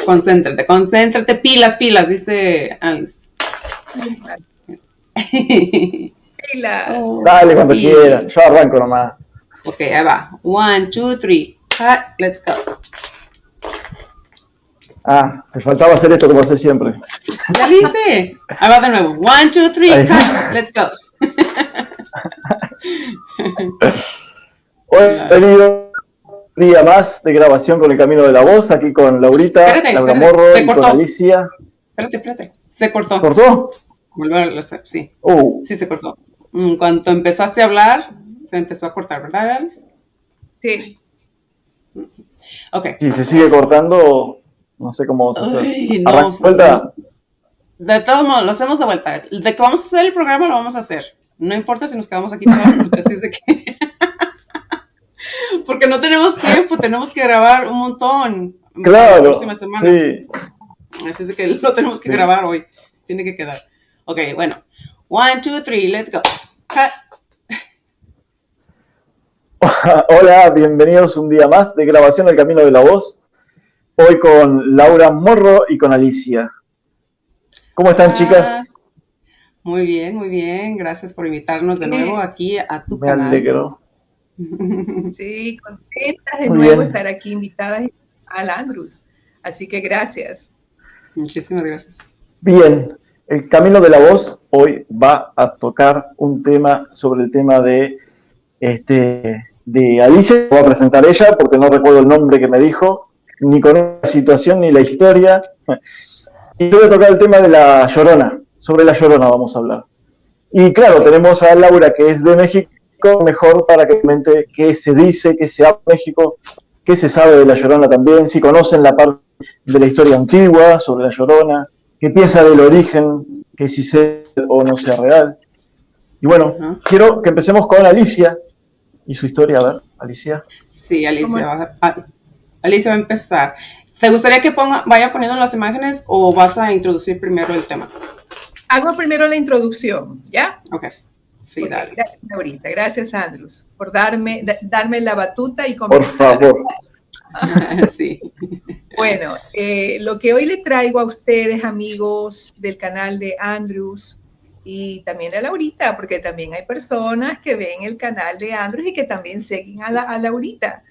Concéntrate, pilas, dice Alice. Pilas. Dale cuando quieran, yo arranco nomás. Ok, ahí va. 1, 2, 3. Cut, let's go. Te faltaba hacer esto como hace siempre. Ya lo hice. Ahí va de nuevo. 1, 2, 3, cut, let's go. Hoy he tenido un día más de grabación con El Camino de la Voz, aquí con Laurita, Laura Morro y con Alicia. Espérate. Se cortó. ¿Se cortó? Volver a hacer, sí. Sí, se cortó. Cuando empezaste a hablar, se empezó a cortar, ¿verdad, Alice? Sí. Ok. Si se sigue cortando, no sé cómo vamos a hacer. No, vuelta. De todos modos, lo hacemos de vuelta. De que vamos a hacer el programa, lo vamos a hacer. No importa si nos quedamos aquí toda la noche, así es de que... Porque no tenemos tiempo, tenemos que grabar un montón. Claro, la próxima semana. Sí. Así es de que lo tenemos que grabar hoy. Tiene que quedar. Ok, bueno. 1, 2, 3, let's go. Cut. Hola, bienvenidos un día más de grabación El Camino de la Voz. Hoy con Laura Morro y con Alicia. ¿Cómo están, chicas? Muy bien. Gracias por invitarnos de nuevo aquí a tu canal. Me alegro. Sí, contentas de nuevo estar aquí invitadas al Andrus. Así que gracias. Muchísimas gracias. Bien, El Camino de la Voz hoy va a tocar un tema sobre el tema de Alicia. Voy a presentar ella porque no recuerdo el nombre que me dijo, ni con la situación ni la historia. Y yo voy a tocar el tema de la Llorona. Sobre la Llorona vamos a hablar. Y claro, tenemos a Laura, que es de México, mejor para que comente qué se dice, qué se habla en México, qué se sabe de la Llorona también, si conocen la parte de la historia antigua sobre la Llorona, qué piensa del origen, que si sea o no sea real. Y bueno, quiero que empecemos con Alicia y su historia. A ver, Alicia. Sí, Alicia va a empezar. ¿Te gustaría que vaya poniendo las imágenes o vas a introducir primero el tema? Hago primero la introducción, ¿ya? Ok. Sí, dale. Ahorita. Gracias, Andrus, por darme la batuta y comenzar. Por favor. Sí. Bueno, lo que hoy le traigo a ustedes, amigos del canal de Andrus y también a Laurita, porque también hay personas que ven el canal de Andrus y que también siguen a Laurita.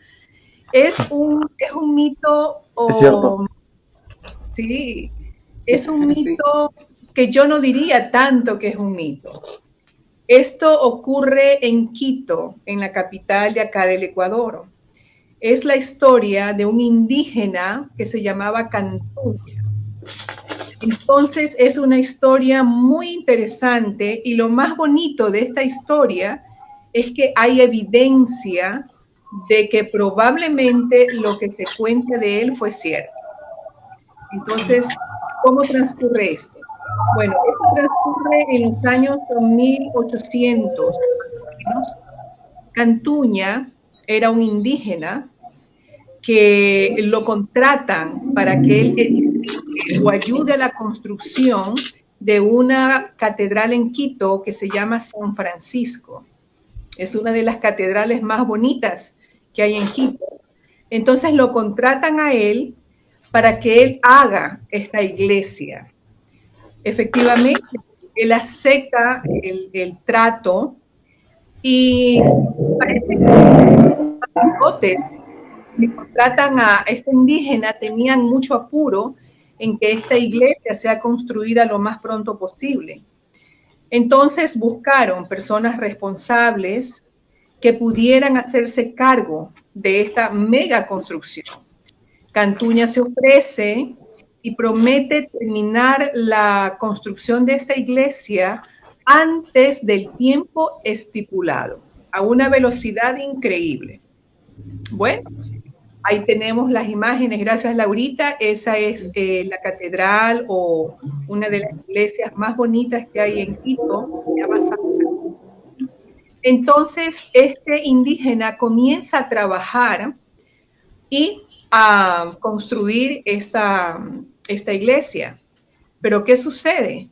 Es un mito. ¿Es cierto? Sí, es un mito que yo no diría tanto que es un mito. Esto ocurre en Quito, en la capital de acá del Ecuador. Es la historia de un indígena que se llamaba Cantuña. Entonces es una historia muy interesante y lo más bonito de esta historia es que hay evidencia de que probablemente lo que se cuenta de él fue cierto. Entonces, ¿cómo transcurre esto? Bueno, esto transcurre en los años 1800. Cantuña era un indígena que lo contratan para que él edifique o ayude a la construcción de una catedral en Quito que se llama San Francisco. Es una de las catedrales más bonitas que hay en Quito. Entonces lo contratan a él para que él haga esta iglesia. Efectivamente, él acepta el trato y parece que contratan a este indígena tenían mucho apuro en que esta iglesia sea construida lo más pronto posible. Entonces buscaron personas responsables que pudieran hacerse cargo de esta mega construcción. Cantuña se ofrece y promete terminar la construcción de esta iglesia antes del tiempo estipulado, a una velocidad increíble. Bueno, ahí tenemos las imágenes, gracias Laurita. Esa es la catedral o una de las iglesias más bonitas que hay en Quito, se llama San Francisco. Entonces, este indígena comienza a trabajar y a construir esta iglesia. Pero ¿qué sucede?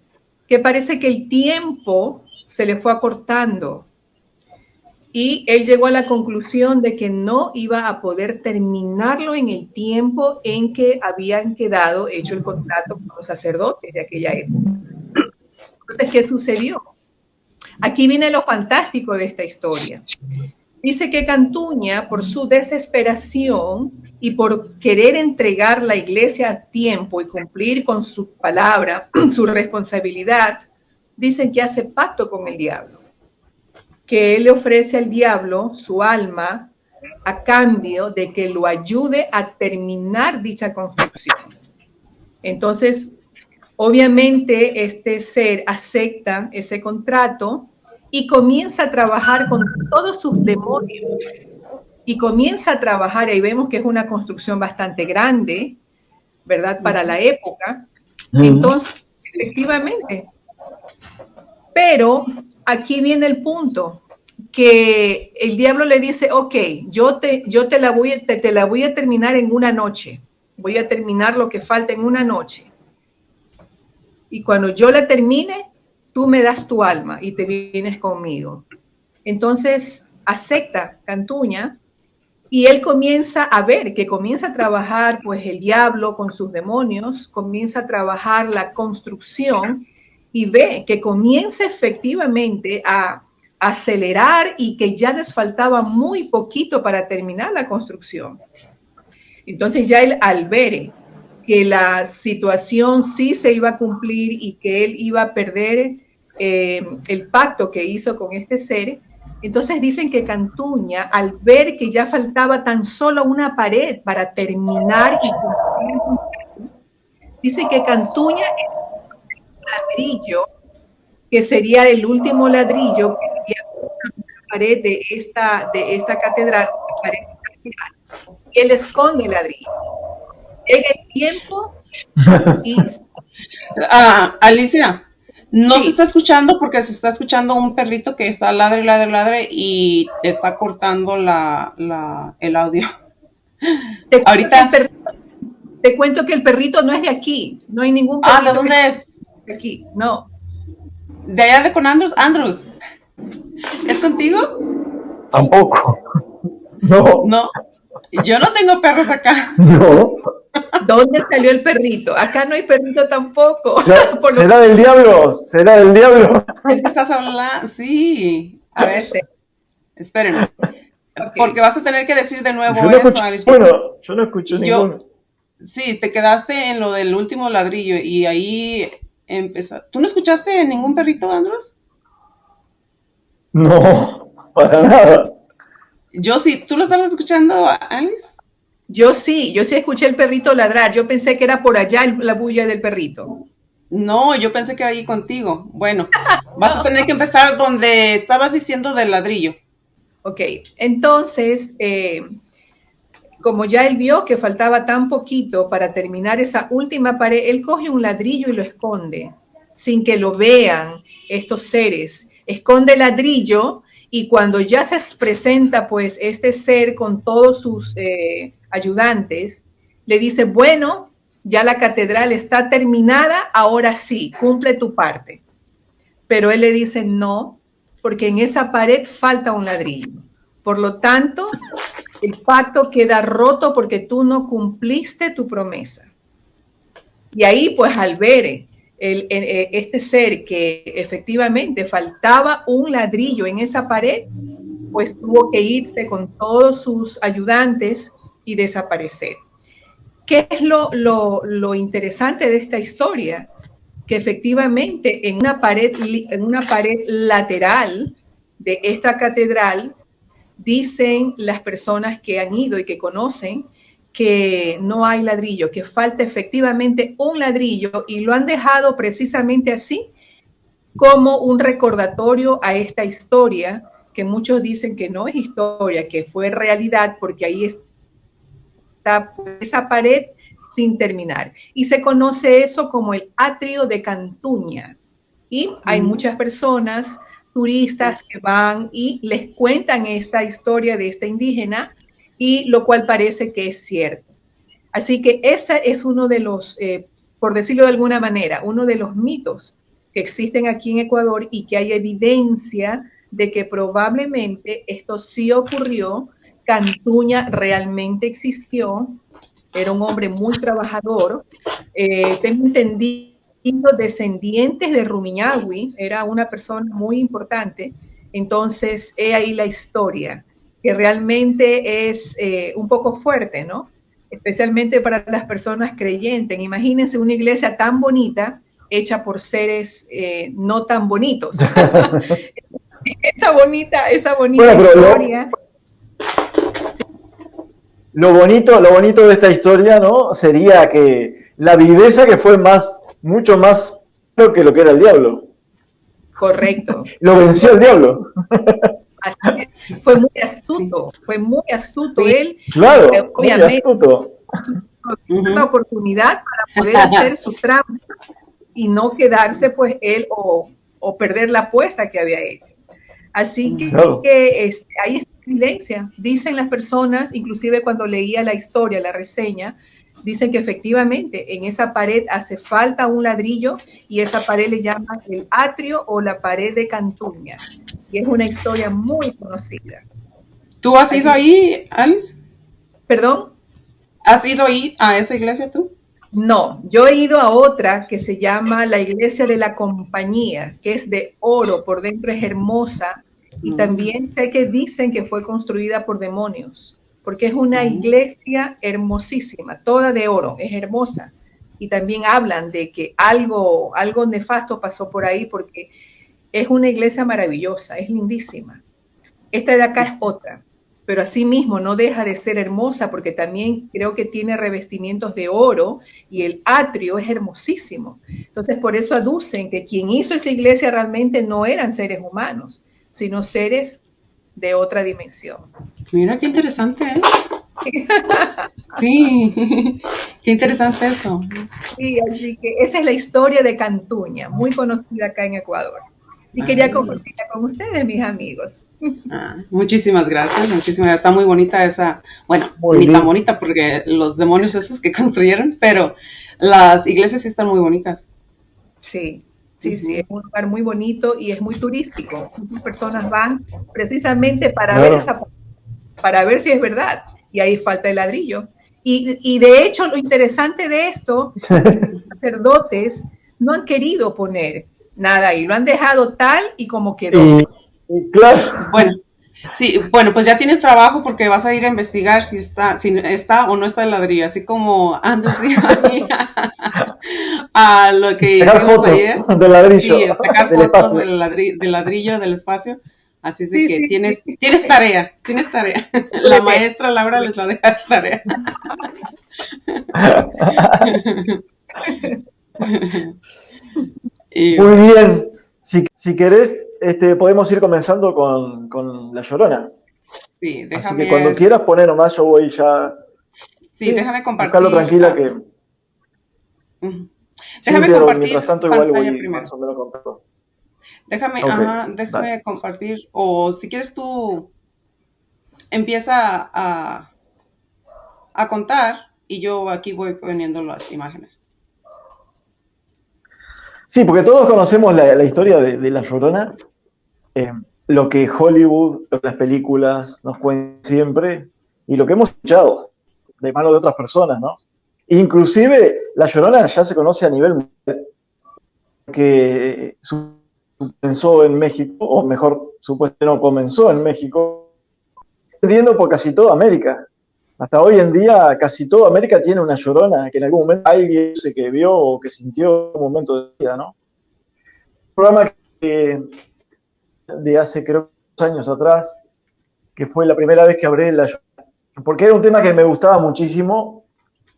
Que parece que el tiempo se le fue acortando. y él llegó a la conclusión de que no iba a poder terminarlo en el tiempo en que habían quedado hecho el contrato con los sacerdotes de aquella época. Entonces, ¿qué sucedió? Aquí viene lo fantástico de esta historia. Dice que Cantuña, por su desesperación y por querer entregar la iglesia a tiempo y cumplir con su palabra, su responsabilidad, dicen que hace pacto con el diablo, que él le ofrece al diablo su alma a cambio de que lo ayude a terminar dicha construcción. Entonces, obviamente, este ser acepta ese contrato y comienza a trabajar con todos sus demonios. Y comienza a trabajar, ahí vemos que es una construcción bastante grande, ¿verdad? Para la época. Entonces, efectivamente. Pero aquí viene el punto, que el diablo le dice, ok, yo te la voy a terminar en una noche. Voy a terminar lo que falta en una noche. Y cuando yo la termine, tú me das tu alma y te vienes conmigo. Entonces, acepta Cantuña y él comienza a ver que comienza a trabajar, pues el diablo con sus demonios, comienza a trabajar la construcción y ve que comienza efectivamente a acelerar y que ya les faltaba muy poquito para terminar la construcción. Entonces ya él, al ver que la situación sí se iba a cumplir y que él iba a perder el pacto que hizo con este ser, entonces dicen que Cantuña, al ver que ya faltaba tan solo una pared para terminar y cumplir, dice que Cantuña ladrillo, que sería el último ladrillo que sería la pared de esta catedral, la pared catedral, y él esconde el ladrillo. Llega el tiempo y... Alicia, no Sí. se está escuchando porque se está escuchando un perrito que está ladre y está cortando el audio. Ahorita... Te cuento que el perrito no es de aquí, no hay ningún perrito. ¿de dónde es? De aquí, no. ¿De allá de con Andrews? Andrews, ¿es contigo? Tampoco. No. No, yo no tengo perros acá. No. ¿Dónde salió el perrito? Acá no hay perrito tampoco. No, ¿será del diablo? ¿Será del diablo? Es que estás hablando, sí. A ver, espérenme. Okay. Porque vas a tener que decir de nuevo Yo no eso, escuché, Alice. bueno, yo no escuché ninguno. Sí, te quedaste en lo del último ladrillo y ahí empezaste. ¿Tú no escuchaste ningún perrito, Andros? No, para nada. Yo sí. ¿Tú lo estabas escuchando, Alice? Yo sí escuché el perrito ladrar. Yo pensé que era por allá la bulla del perrito. No, yo pensé que era ahí contigo. Bueno, vas a tener que empezar donde estabas diciendo del ladrillo. Ok, entonces, como ya él vio que faltaba tan poquito para terminar esa última pared, él coge un ladrillo y lo esconde, sin que lo vean estos seres. Esconde el ladrillo y cuando ya se presenta pues este ser con todos sus ayudantes, le dice, bueno, ya la catedral está terminada, ahora sí, cumple tu parte. Pero él le dice, no, porque en esa pared falta un ladrillo. Por lo tanto, el pacto queda roto porque tú no cumpliste tu promesa. Y ahí, pues, al ver este ser que efectivamente faltaba un ladrillo en esa pared, pues tuvo que irse con todos sus ayudantes y desaparecer. ¿Qué es lo interesante de esta historia? Que efectivamente en una pared lateral de esta catedral dicen las personas que han ido y que conocen que no hay ladrillo, que falta efectivamente un ladrillo y lo han dejado precisamente así como un recordatorio a esta historia que muchos dicen que no es historia, que fue realidad porque ahí está esa pared sin terminar. Y se conoce eso como el atrio de Cantuña. Y hay muchas personas, turistas, que van y les cuentan esta historia de esta indígena, y lo cual parece que es cierto. Así que ese es uno de los, por decirlo de alguna manera, uno de los mitos que existen aquí en Ecuador y que hay evidencia de que probablemente esto sí ocurrió, Cantuña realmente existió, era un hombre muy trabajador, tengo entendido descendientes de Rumiñahui, era una persona muy importante, entonces he ahí la historia, que realmente es un poco fuerte, ¿no? Especialmente para las personas creyentes. Imagínense una iglesia tan bonita hecha por seres no tan bonitos. esa bonita bueno, historia. Lo bonito de esta historia, ¿no? Sería que la viveza que fue mucho más que lo que era el diablo. Correcto. Lo venció el diablo. Así es. Fue muy astuto Sí, él. Claro, obviamente, muy astuto. Una oportunidad para poder hacer su trampa y no quedarse pues él o perder la apuesta que había hecho. Así que, claro. Hay esta evidencia. Dicen las personas, inclusive cuando leía la historia, la reseña, dicen que efectivamente en esa pared hace falta un ladrillo y esa pared le llaman el atrio o la pared de Cantuña. Y es una historia muy conocida. ¿Tú has ido ahí, Alice? ¿Perdón? ¿Has ido ahí a esa iglesia tú? No, yo he ido a otra que se llama la Iglesia de la Compañía, que es de oro, por dentro es hermosa, y también sé que dicen que fue construida por demonios, porque es una iglesia hermosísima, toda de oro, es hermosa. Y también hablan de que algo nefasto pasó por ahí, porque es una iglesia maravillosa, es lindísima. Esta de acá es otra, pero asimismo no deja de ser hermosa porque también creo que tiene revestimientos de oro y el atrio es hermosísimo. Entonces, por eso aducen que quien hizo esa iglesia realmente no eran seres humanos, sino seres de otra dimensión. Mira qué interesante, ¿eh? Sí, qué interesante eso. Sí, así que esa es la historia de Cantuña, muy conocida acá en Ecuador. Y quería compartirla con ustedes, mis amigos. Muchísimas gracias, está muy bonita esa, bueno, ni tan bonita porque los demonios esos que construyeron, pero las iglesias sí están muy bonitas. Sí, es un lugar muy bonito y es muy turístico. Muchas personas van precisamente para ver si es verdad, y ahí falta el ladrillo. Y de hecho, lo interesante de esto, los sacerdotes no han querido poner nada ahí, lo han dejado tal y como quedó. Claro. Bueno, pues ya tienes trabajo porque vas a ir a investigar si está o no está el ladrillo, así como antes a lo que sacar fotos ayer, del ladrillo, sacar del fotos espacio. del ladrillo del espacio. Así es de que tienes tarea. La maestra Laura les va a dejar tarea. Muy bien. Si querés, podemos ir comenzando con La Llorona. Sí, déjame. Así que cuando quieras poner nomás, yo voy ya. Sí, déjame compartir. Buscarlo tranquila que. Déjame pero compartir. Mientras tanto, igual voy primero. más o menos con todo. Déjame compartir. O si quieres tú empieza a contar y yo aquí voy poniendo las imágenes. Sí, porque todos conocemos la historia de La Llorona, lo que Hollywood, las películas nos cuentan siempre y lo que hemos escuchado de manos de otras personas, ¿no? Inclusive La Llorona ya se conoce a nivel mundial, que comenzó en México, o mejor, supuestamente no comenzó en México, extendiendo por casi toda América. Hasta hoy en día casi toda América tiene una Llorona que en algún momento alguien que vio o que sintió en un momento de vida, ¿no? Un programa de hace creo 2 años atrás, que fue la primera vez que hablé de La Llorona, porque era un tema que me gustaba muchísimo,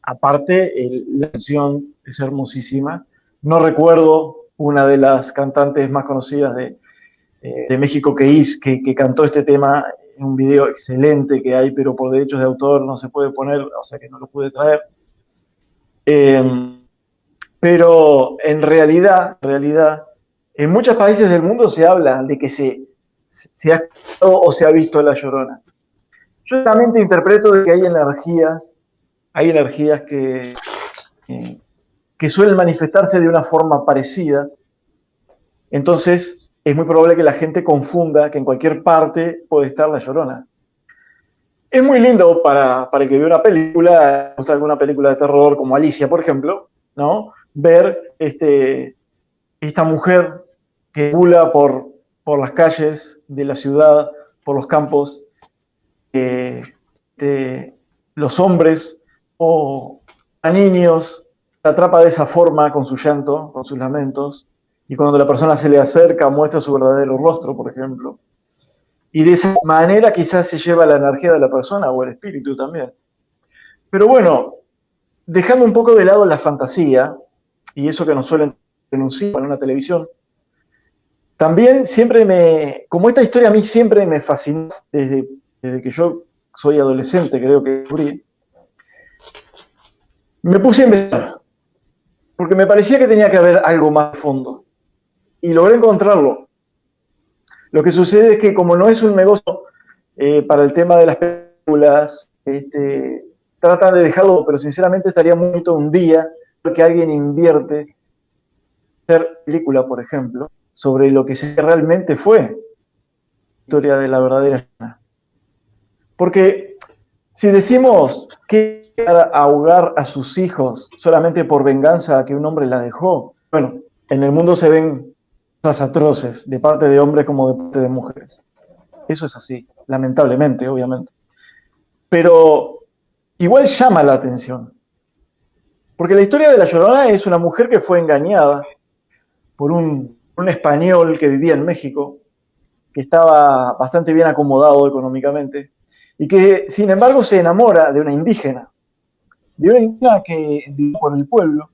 aparte la canción es hermosísima. No recuerdo una de las cantantes más conocidas de México que cantó este tema en un video excelente que hay, pero por derechos de autor no se puede poner, o sea que no lo pude traer. Pero en realidad, en muchos países del mundo se habla de que se ha escuchado o se ha visto La Llorona. Yo realmente interpreto de que hay energías que suelen manifestarse de una forma parecida. Entonces, es muy probable que la gente confunda que en cualquier parte puede estar la Llorona. Es muy lindo para el que ve una película, alguna película de terror como Alicia, por ejemplo, ¿no? Ver esta mujer que bula por las calles de la ciudad, por los campos, los hombres o a niños, se atrapa de esa forma con su llanto, con sus lamentos, y cuando la persona se le acerca muestra su verdadero rostro, por ejemplo. Y de esa manera quizás se lleva la energía de la persona o el espíritu también. Pero bueno, dejando un poco de lado la fantasía y eso que nos suelen denunciar en una televisión, también como esta historia a mí siempre me fascinó desde que yo soy adolescente, creo que descubrí, me puse a investigar, porque me parecía que tenía que haber algo más de fondo. Y logré encontrarlo. Lo que sucede es que como no es un negocio para el tema de las películas, tratan de dejarlo, pero sinceramente estaría muy bonito un día que alguien invierte en hacer película, por ejemplo, sobre lo que realmente fue la historia de la verdadera Llorona. Porque si decimos que ahogar a sus hijos solamente por venganza a que un hombre la dejó, bueno, en el mundo se ven cosas atroces de parte de hombres como de parte de mujeres. Eso es así, lamentablemente, obviamente. Pero igual llama la atención. Porque la historia de la Llorona es una mujer que fue engañada por un español que vivía en México, que estaba bastante bien acomodado económicamente, y que sin embargo se enamora de una indígena que vivía por el pueblo,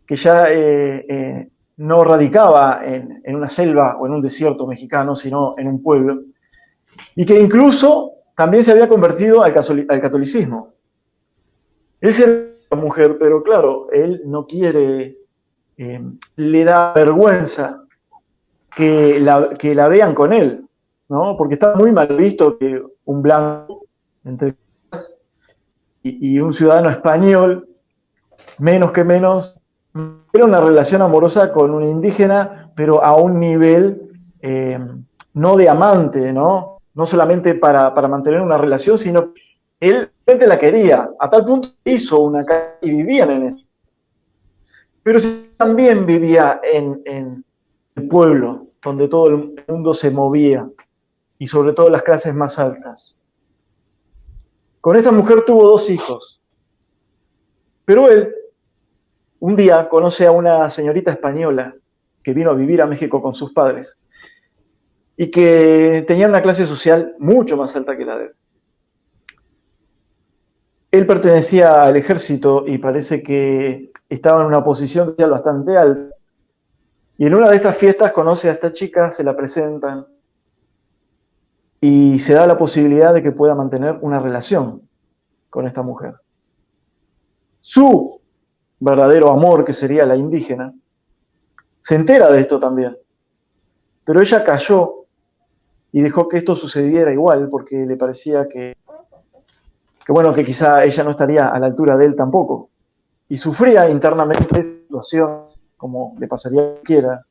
que ya no radicaba en una selva o en un desierto mexicano, sino en un pueblo, y que incluso también se había convertido al catolicismo. Él se ve a la mujer, pero claro, él no quiere, le da vergüenza que la vean con él, ¿no? Porque está muy mal visto que un blanco, entre y un ciudadano español, menos que menos, era una relación amorosa con un indígena, pero a un nivel no de amante, ¿no? No solamente para mantener una relación, sino que él realmente la quería, a tal punto que hizo una casa y vivían en eso. Pero también vivía en el pueblo, donde todo el mundo se movía, y sobre todo las clases más altas. Con esta mujer tuvo 2 hijos, pero él un día conoce a una señorita española que vino a vivir a México con sus padres y que tenía una clase social mucho más alta que la de él. Él pertenecía al ejército y parece que estaba en una posición social bastante alta. Y en una de estas fiestas conoce a esta chica, se la presentan y se da la posibilidad de que pueda mantener una relación con esta mujer. Su verdadero amor, que sería la indígena, se entera de esto también. Pero ella cayó y dejó que esto sucediera igual porque le parecía que que quizá ella no estaría a la altura de él tampoco. Y sufría internamente situaciones, como le pasaría a cualquiera,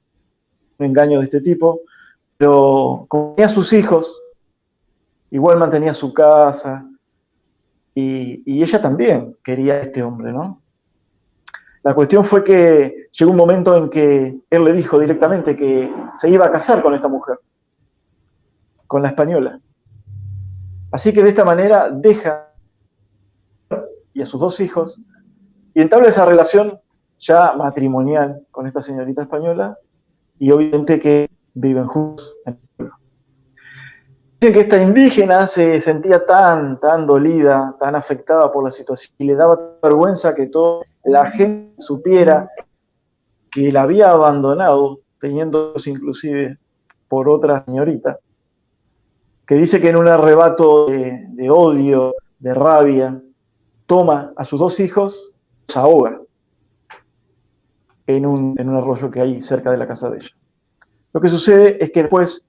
un engaño de este tipo, pero como tenía sus hijos, igual mantenía su casa, y ella también quería a este hombre, ¿no? La cuestión fue que llegó un momento en que él le dijo directamente que se iba a casar con esta mujer, con la española. Así que de esta manera deja y a sus 2 hijos y entabla esa relación ya matrimonial con esta señorita española y obviamente que viven juntos en el pueblo. Dicen que esta indígena se sentía tan dolida, tan afectada por la situación y le daba vergüenza que toda la gente supiera que la había abandonado, teniéndose inclusive por otra señorita, que dice que en un arrebato de odio, de rabia, toma a sus 2 hijos, los ahoga en un arroyo que hay cerca de la casa de ella. Lo que sucede es que después,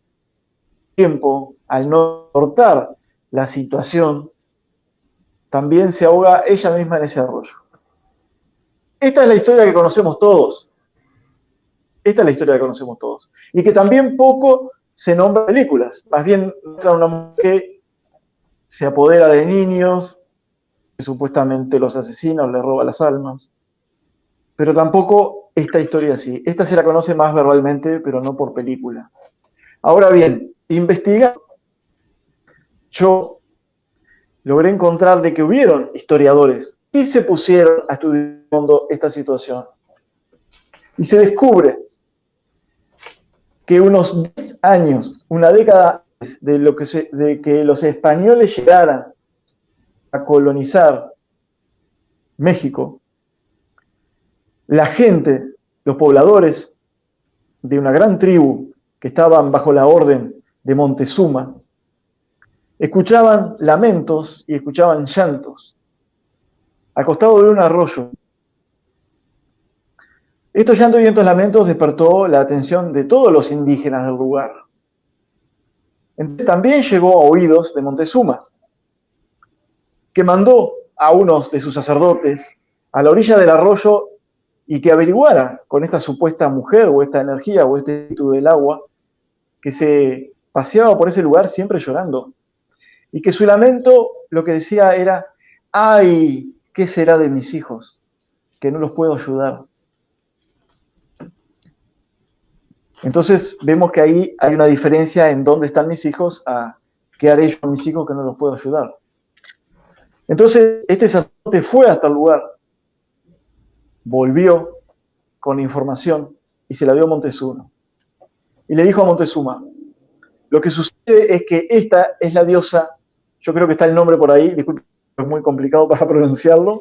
tiempo, al no cortar la situación, también se ahoga ella misma en ese arroyo. Esta es la historia que conocemos todos. Esta es la historia que conocemos todos. Y que también poco se nombra en películas. Más bien muestra una mujer que se apodera de niños, que supuestamente los asesina o le roba las almas. Pero tampoco esta historia así. Esta se la conoce más verbalmente, pero no por película. Ahora bien, investigando, yo logré encontrar de que hubieron historiadores y se pusieron a estudiar a fondo esta situación. Y se descubre que unos 10 años, una década antes de que los españoles llegaran a colonizar México, la gente, los pobladores de una gran tribu que estaban bajo la orden de Montezuma, escuchaban lamentos y escuchaban llantos al costado de un arroyo. Estos llantos y estos lamentos despertó la atención de todos los indígenas del lugar. Entonces, también llegó a oídos de Montezuma, que mandó a unos de sus sacerdotes a la orilla del arroyo y que averiguara con esta supuesta mujer o esta energía o este espíritu del agua que se paseaba por ese lugar siempre llorando. Y que su lamento lo que decía era: ¡ay! ¿Qué será de mis hijos? Que no los puedo ayudar. Entonces vemos que ahí hay una diferencia en dónde están mis hijos a qué haré yo a mis hijos que no los puedo ayudar. Entonces este sacerdote fue hasta el lugar, volvió con información y se la dio a Montezuma. Y le dijo a Montezuma: lo que sucede es que esta es la diosa, yo creo que está el nombre por ahí, disculpe, es muy complicado para pronunciarlo.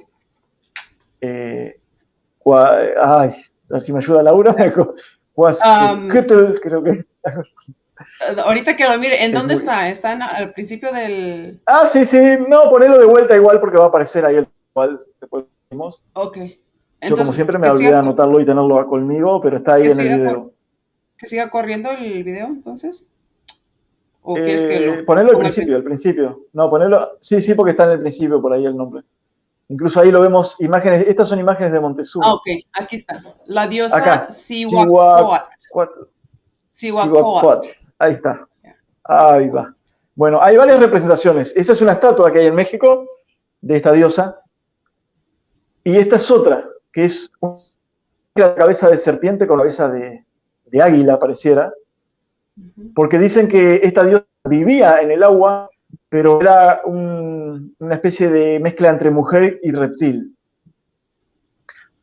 A ver si me ayuda Laura. Creo que. Ahorita que lo mire, ¿en dónde está? ¿Está al principio del...? Ah, sí, no, ponelo de vuelta igual porque va a aparecer ahí el igual, después lo vimos. Ok. Entonces, yo como siempre me olvidé de anotarlo y tenerlo conmigo, pero está ahí en el video. ¿Que siga corriendo el video entonces? ¿O quieres que lo ponerlo al principio. No, ponerlo, sí, porque está en el principio por ahí el nombre. Incluso ahí lo vemos, imágenes, estas son imágenes de Montezuma. Ah, ok, aquí está. La diosa acá. Cihuacóatl. Ahí está. Ahí va. Bueno, hay varias representaciones. Esa es una estatua que hay en México de esta diosa. Y esta es otra, que es una cabeza de serpiente con cabeza de águila, pareciera. Porque dicen que esta diosa vivía en el agua, pero era una especie de mezcla entre mujer y reptil.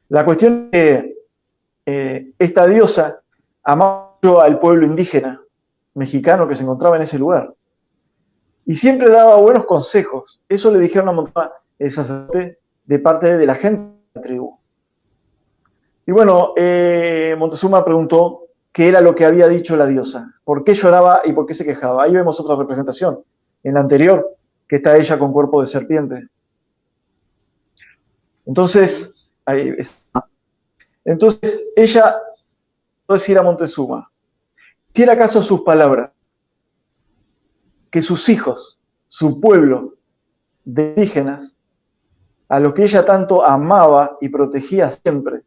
La cuestión es que esta diosa amaba mucho al pueblo indígena mexicano que se encontraba en ese lugar. Y siempre daba buenos consejos. Eso le dijeron a Montezuma, el sacerdote, de parte de la gente de la tribu. Y bueno, Montezuma preguntó qué era lo que había dicho la diosa, por qué lloraba y por qué se quejaba. Ahí vemos otra representación, en la anterior, que está ella con cuerpo de serpiente. Entonces, ella pudo decir a Montezuma, si era acaso sus palabras, que sus hijos, su pueblo de indígenas, a los que ella tanto amaba y protegía siempre,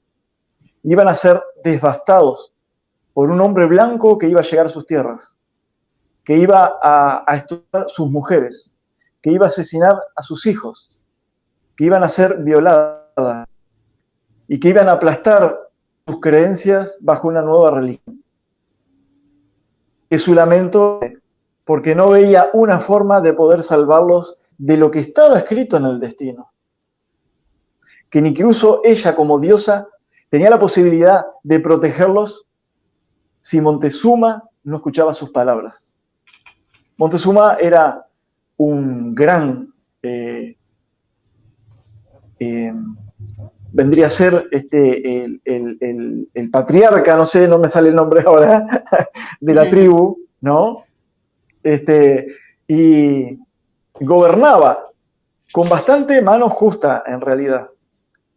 iban a ser devastados por un hombre blanco que iba a llegar a sus tierras, que iba a estudiar sus mujeres, que iba a asesinar a sus hijos, que iban a ser violadas y que iban a aplastar sus creencias bajo una nueva religión. Que su lamento, porque no veía una forma de poder salvarlos de lo que estaba escrito en el destino. Que ni incluso ella como diosa tenía la posibilidad de protegerlos si Montezuma no escuchaba sus palabras. Montezuma era un gran, vendría a ser el patriarca, no sé, no me sale el nombre ahora, de la tribu, ¿no? Y gobernaba con bastante mano justa, en realidad.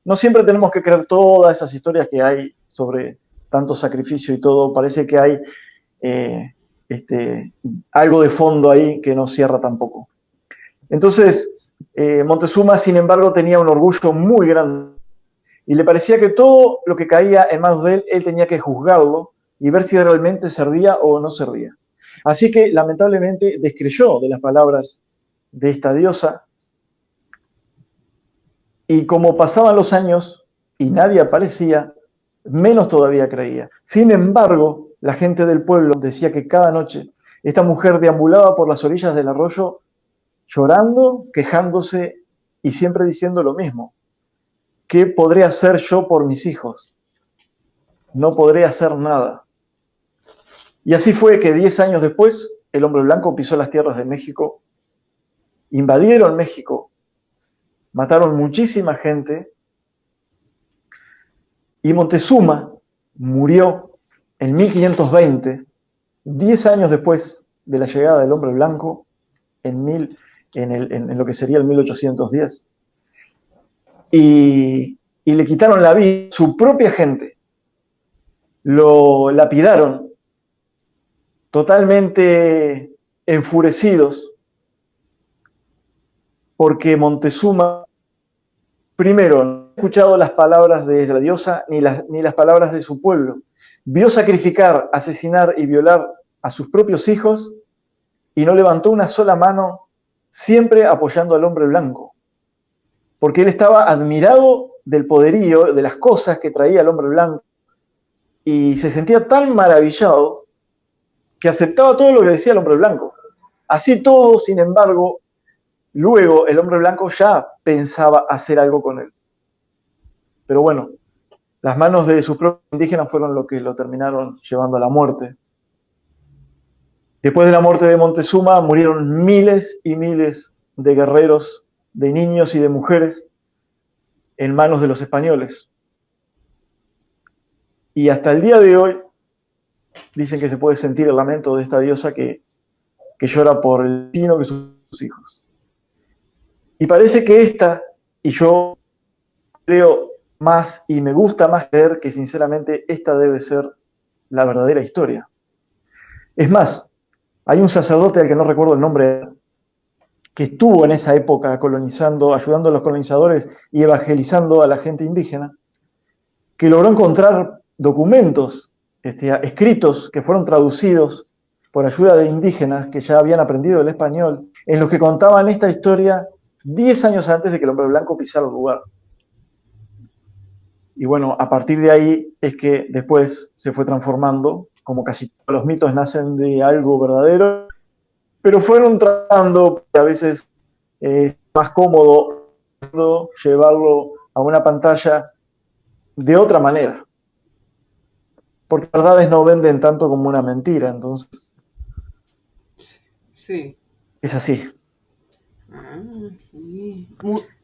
No siempre tenemos que creer todas esas historias que hay sobre tanto sacrificio y todo. Parece que hay algo de fondo ahí que no cierra tampoco. Entonces, Montezuma, sin embargo, tenía un orgullo muy grande y le parecía que todo lo que caía en manos de él, él tenía que juzgarlo y ver si realmente servía o no servía. Así que lamentablemente descreyó de las palabras de esta diosa, y como pasaban los años y nadie aparecía, menos todavía creía. Sin embargo, la gente del pueblo decía que cada noche esta mujer deambulaba por las orillas del arroyo llorando, quejándose y siempre diciendo lo mismo. ¿Qué podré hacer yo por mis hijos? No podré hacer nada. Y así fue que 10 años después, el hombre blanco pisó las tierras de México, invadieron México, mataron muchísima gente, y Montezuma murió en 1520, 10 años después de la llegada del hombre blanco, en lo que sería el 1810. Y le quitaron la vida a su propia gente, lo lapidaron, totalmente enfurecidos, porque Montezuma, primero, no ha escuchado las palabras de la diosa ni las palabras de su pueblo. Vio sacrificar, asesinar y violar a sus propios hijos y no levantó una sola mano, siempre apoyando al hombre blanco. Porque él estaba admirado del poderío, de las cosas que traía el hombre blanco, y se sentía tan maravillado que aceptaba todo lo que decía el hombre blanco. Así todo, sin embargo, luego el hombre blanco ya pensaba hacer algo con él. Pero bueno, las manos de sus propios indígenas fueron lo que lo terminaron llevando a la muerte. Después de la muerte de Montezuma murieron miles y miles de guerreros, de niños y de mujeres en manos de los españoles. Y hasta el día de hoy dicen que se puede sentir el lamento de esta diosa que llora por el destino que sus hijos. Y parece que y yo creo más y me gusta más creer que sinceramente esta debe ser la verdadera historia. Es más, hay un sacerdote al que no recuerdo el nombre, que estuvo en esa época colonizando, ayudando a los colonizadores y evangelizando a la gente indígena, que logró encontrar documentos escritos que fueron traducidos por ayuda de indígenas que ya habían aprendido el español, en los que contaban esta historia 10 años antes de que el hombre blanco pisara el lugar. Y bueno, a partir de ahí es que después se fue transformando, como casi todos los mitos nacen de algo verdadero, pero fueron tratando, a veces es más cómodo llevarlo a una pantalla de otra manera, porque verdades no venden tanto como una mentira, entonces Sí. es así. Sí.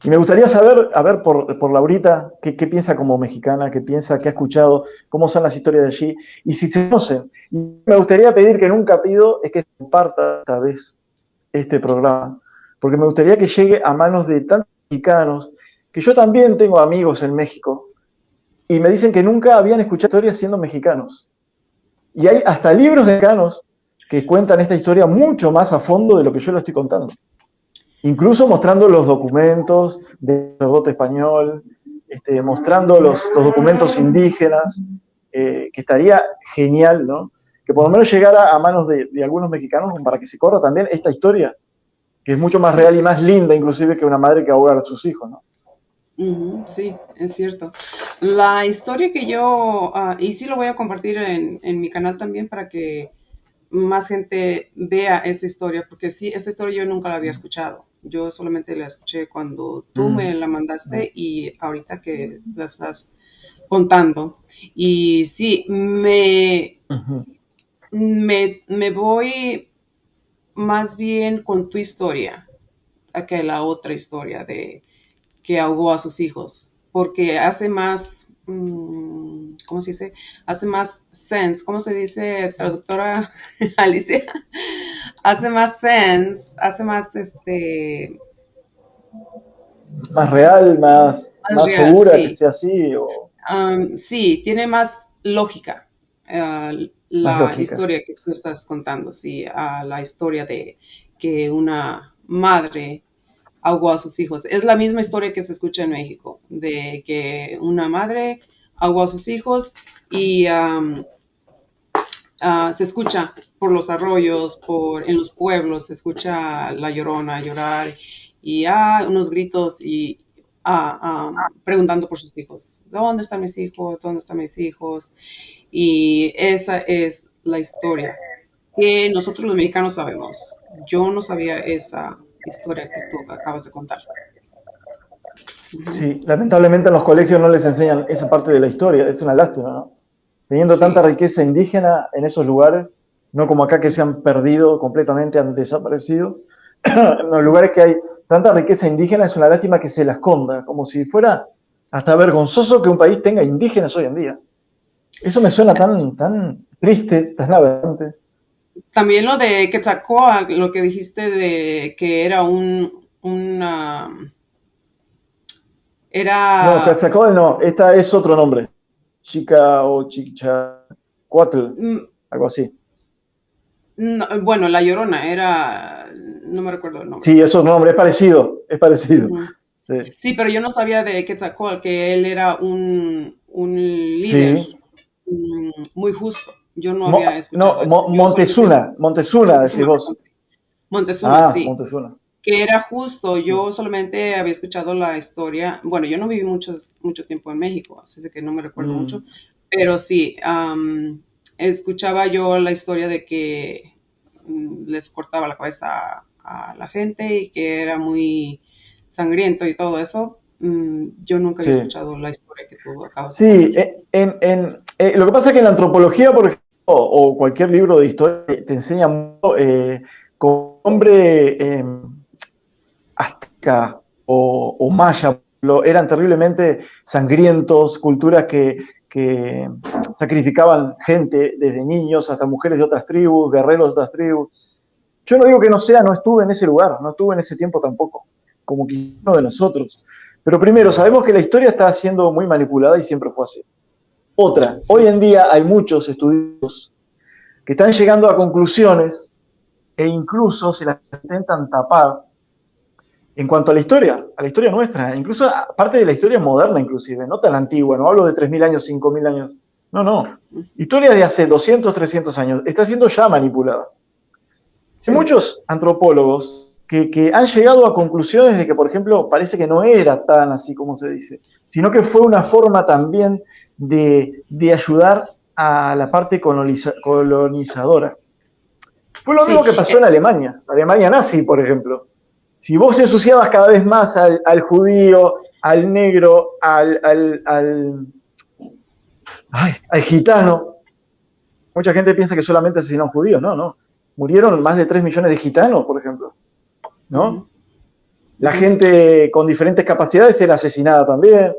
Y me gustaría saber, a ver, por Laurita, qué piensa como mexicana, qué piensa, qué ha escuchado, cómo son las historias de allí, y si se conocen. Y me gustaría pedir que nunca pido es que se comparta esta vez este programa, porque me gustaría que llegue a manos de tantos mexicanos, que yo también tengo amigos en México, y me dicen que nunca habían escuchado historias siendo mexicanos. Y hay hasta libros de mexicanos que cuentan esta historia mucho más a fondo de lo que yo lo estoy contando. Incluso mostrando los documentos del sacerdote español, mostrando los documentos indígenas, que estaría genial, ¿no? Que por lo menos llegara a manos de algunos mexicanos para que se corra también esta historia, que es mucho más real y más linda inclusive que una madre que ahoga a sus hijos, ¿no? Sí, es cierto. La historia que yo, y sí lo voy a compartir en mi canal también para que más gente vea esta historia, porque sí, esta historia yo nunca la había escuchado. Yo solamente la escuché cuando tú me la mandaste y ahorita que la estás contando. Y sí, me voy más bien con tu historia a que la otra historia de que ahogó a sus hijos, porque hace más, ¿cómo se dice? Hace más sense, ¿cómo se dice, traductora Alicia? Hace más sense, hace más, más real, más real, segura sí. que sea así. Sí, tiene más lógica la lógica. historia que tú estás contando, sí, la historia de que una madre ahogó a sus hijos. Es la misma historia que se escucha en México, de que una madre ahogó a sus hijos y se escucha por los arroyos, en los pueblos, se escucha la Llorona llorar y unos gritos y preguntando por sus hijos. ¿Dónde están mis hijos? ¿Dónde están mis hijos? Y esa es la historia que nosotros los mexicanos sabemos. Yo no sabía esa historia que tú acabas de contar. Sí, lamentablemente en los colegios no les enseñan esa parte de la historia, es una lástima, ¿no? Teniendo tanta riqueza indígena en esos lugares, no como acá que se han perdido completamente, han desaparecido. En los lugares que hay tanta riqueza indígena es una lástima que se la esconda, como si fuera hasta vergonzoso que un país tenga indígenas hoy en día. Eso me suena tan triste, tan aberrante. También lo de Quetzalcóatl, lo que dijiste de que era No, Quetzalcóatl no, esta es otro nombre. Chica o Chichacuatl, algo así. No, bueno, La Llorona no me recuerdo el nombre. Sí, es otro nombre, es parecido. Uh-huh. Sí. Sí, pero yo no sabía de Quetzalcóatl, que él era un líder muy justo. Yo no había escuchado eso. Montezuma, decís vos. Montezuma, sí. Montezuma. Que era justo. Yo solamente había escuchado la historia. Bueno, yo no viví mucho tiempo en México, así que no me recuerdo mucho. Pero sí, escuchaba yo la historia de que les cortaba la cabeza a la gente y que era muy sangriento y todo eso. Yo nunca había escuchado la historia que tú acabas de contar. Sí, lo que pasa es que en la antropología, por ejemplo, o cualquier libro de historia, te enseña mucho como hombre azteca o maya, eran terriblemente sangrientos, culturas que sacrificaban gente, desde niños hasta mujeres de otras tribus, guerreros de otras tribus. Yo no digo que no estuve en ese lugar, no estuve en ese tiempo tampoco, como que uno de nosotros. Pero primero, sabemos que la historia está siendo muy manipulada y siempre fue así. Otra, hoy en día hay muchos estudios que están llegando a conclusiones e incluso se las intentan tapar en cuanto a la historia nuestra, incluso parte de la historia moderna inclusive, no tan antigua, no hablo de 3.000 años, 5.000 años, no. Historia de hace 200, 300 años, está siendo ya manipulada. Hay muchos antropólogos que han llegado a conclusiones de que, por ejemplo, parece que no era tan así como se dice, sino que fue una forma también de ayudar a la parte colonizadora. Fue lo mismo que pasó en Alemania nazi, por ejemplo. Si vos ensuciabas cada vez más al judío, al negro, al gitano, mucha gente piensa que solamente asesinaron judíos, no. Murieron más de 3 millones de gitanos, por ejemplo, ¿no? La gente con diferentes capacidades era asesinada también.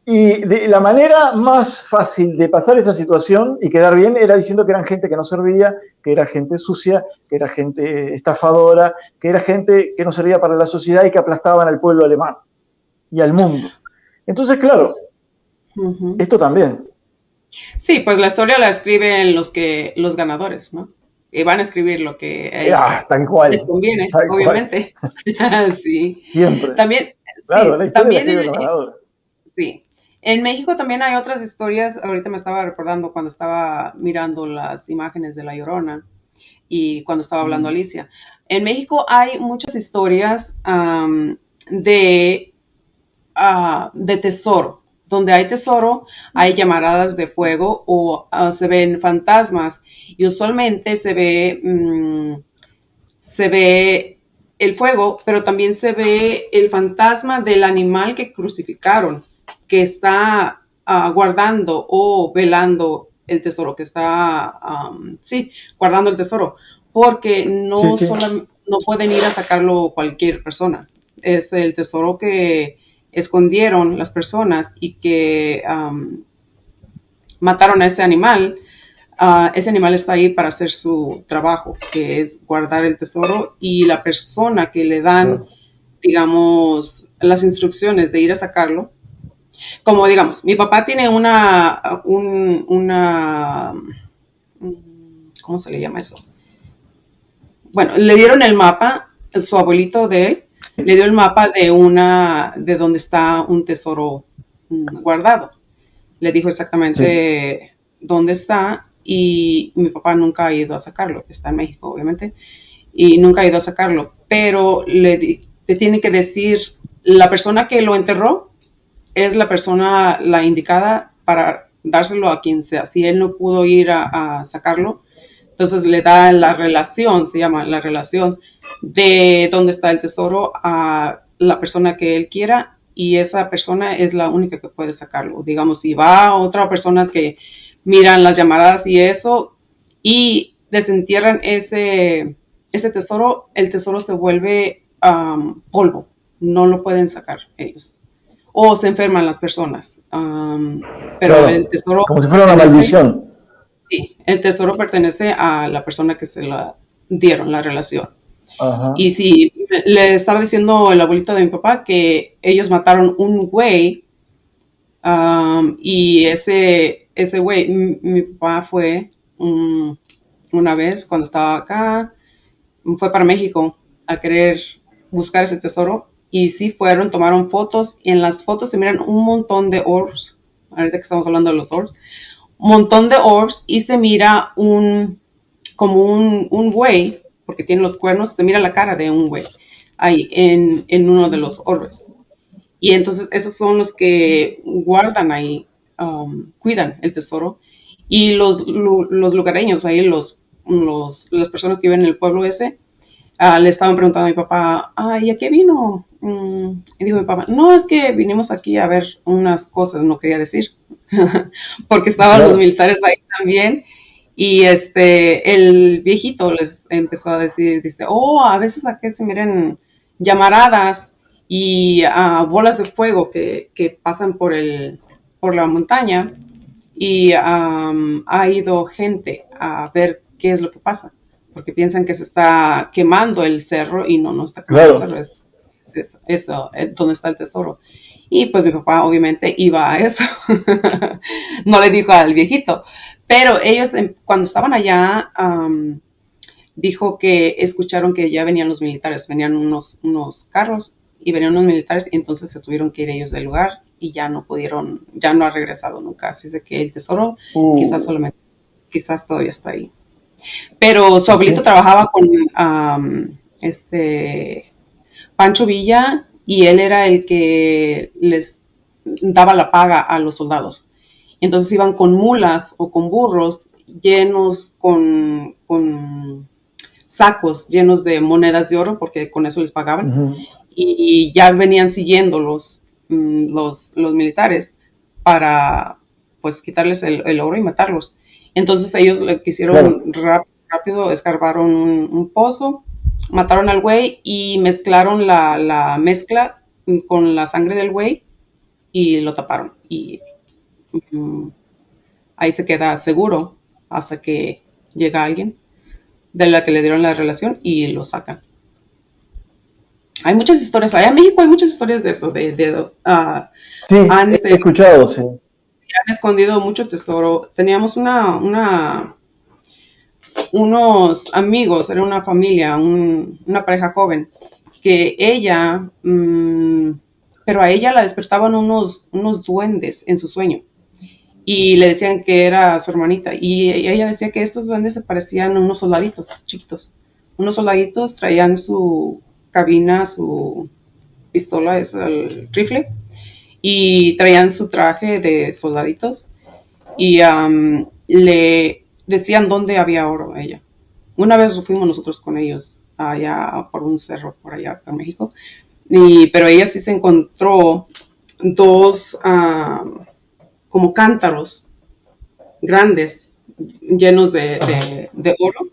Y la manera más fácil de pasar esa situación y quedar bien era diciendo que eran gente que no servía, que era gente sucia, que era gente estafadora, que era gente que no servía para la sociedad y que aplastaban al pueblo alemán y al mundo. Entonces, claro, esto también. Sí, pues la historia la escriben los ganadores, ¿no? Y van a escribir lo que a ellos tal cual, les conviene, obviamente. Sí. Siempre. También, claro, la historia la escriben los ganadores. Sí. En México también hay otras historias, ahorita me estaba recordando cuando estaba mirando las imágenes de La Llorona y cuando estaba hablando Alicia. En México hay muchas historias de tesoro. Donde hay tesoro, hay llamaradas de fuego o se ven fantasmas y usualmente se ve el fuego, pero también se ve el fantasma del animal que crucificaron, que está guardando o velando el tesoro, que está, guardando el tesoro, porque no pueden ir a sacarlo cualquier persona. Es el tesoro que escondieron las personas y que mataron a ese animal. Ese animal está ahí para hacer su trabajo, que es guardar el tesoro, y la persona que le dan, digamos, las instrucciones de ir a sacarlo, como digamos, mi papá tiene ¿cómo se le llama eso? Bueno, le dieron el mapa, su abuelito de él, le dio el mapa de donde está un tesoro guardado. Le dijo exactamente dónde está y mi papá nunca ha ido a sacarlo. Está en México, obviamente, y nunca ha ido a sacarlo. Pero le tiene que decir, la persona que lo enterró es la persona la indicada para dárselo a quien sea. Si él no pudo ir a sacarlo, entonces le da la relación, se llama la relación de dónde está el tesoro a la persona que él quiera y esa persona es la única que puede sacarlo. Digamos, si va a otra persona que miran las llamaradas y eso y desentierran ese tesoro, el tesoro se vuelve polvo, no lo pueden sacar ellos. O se enferman las personas. Pero Claro, el tesoro... como si fuera una maldición. Sí, el tesoro pertenece a la persona que se la dieron, la relación. Ajá. Y sí, le estaba diciendo el abuelito de mi papá que ellos mataron un güey y ese güey, mi papá fue una vez cuando estaba acá, fue para México a querer buscar ese tesoro y sí fueron, tomaron fotos y en las fotos se miran un montón de orbs, ahorita que estamos hablando de los orbs, un montón de orbs y se mira como un buey, porque tiene los cuernos, se mira la cara de un buey ahí en uno de los orbes. Y entonces esos son los que guardan ahí, cuidan el tesoro. Y los lugareños ahí, las personas que viven en el pueblo ese, le estaban preguntando a mi papá, ¿y a qué vino? Y dijo mi papá, no, es que vinimos aquí a ver unas cosas, no quería decir, porque estaban los militares ahí también. Y el viejito les empezó a decir, dice, a veces aquí se miren llamaradas y bolas de fuego que pasan por la montaña y ha ido gente a ver qué es lo que pasa, porque piensan que se está quemando el cerro y no está quemando el cerro, es donde está el tesoro. Y pues mi papá obviamente iba a eso, no le dijo al viejito, pero ellos cuando estaban allá dijo que escucharon que ya venían los militares, venían unos carros y venían unos militares y entonces se tuvieron que ir ellos del lugar y ya no pudieron, ya no ha regresado nunca, así de que el tesoro quizás todavía está ahí. Pero su abuelito trabajaba con Pancho Villa y él era el que les daba la paga a los soldados. Entonces iban con mulas o con burros llenos con sacos llenos de monedas de oro porque con eso les pagaban y ya venían siguiendo los militares para pues quitarles el oro y matarlos. Entonces ellos lo que hicieron rápido, escarbaron un pozo, mataron al güey y mezclaron la mezcla con la sangre del güey y lo taparon. Y ahí se queda seguro hasta que llega alguien de la que le dieron la relación y lo sacan. Hay muchas historias, allá en México hay muchas historias de eso, sí, he escuchado, sí. Han escondido mucho tesoro. Teníamos unos amigos, era una familia, una pareja joven, que ella, pero a ella la despertaban unos duendes en su sueño y le decían que era su hermanita y ella decía que estos duendes se parecían a unos soldaditos chiquitos. Unos soldaditos traían su cabina, su pistola, es el rifle, y traían su traje de soldaditos y le decían dónde había oro a ella. Una vez fuimos nosotros con ellos allá por un cerro por allá en México, pero ella sí se encontró dos como cántaros grandes llenos de oro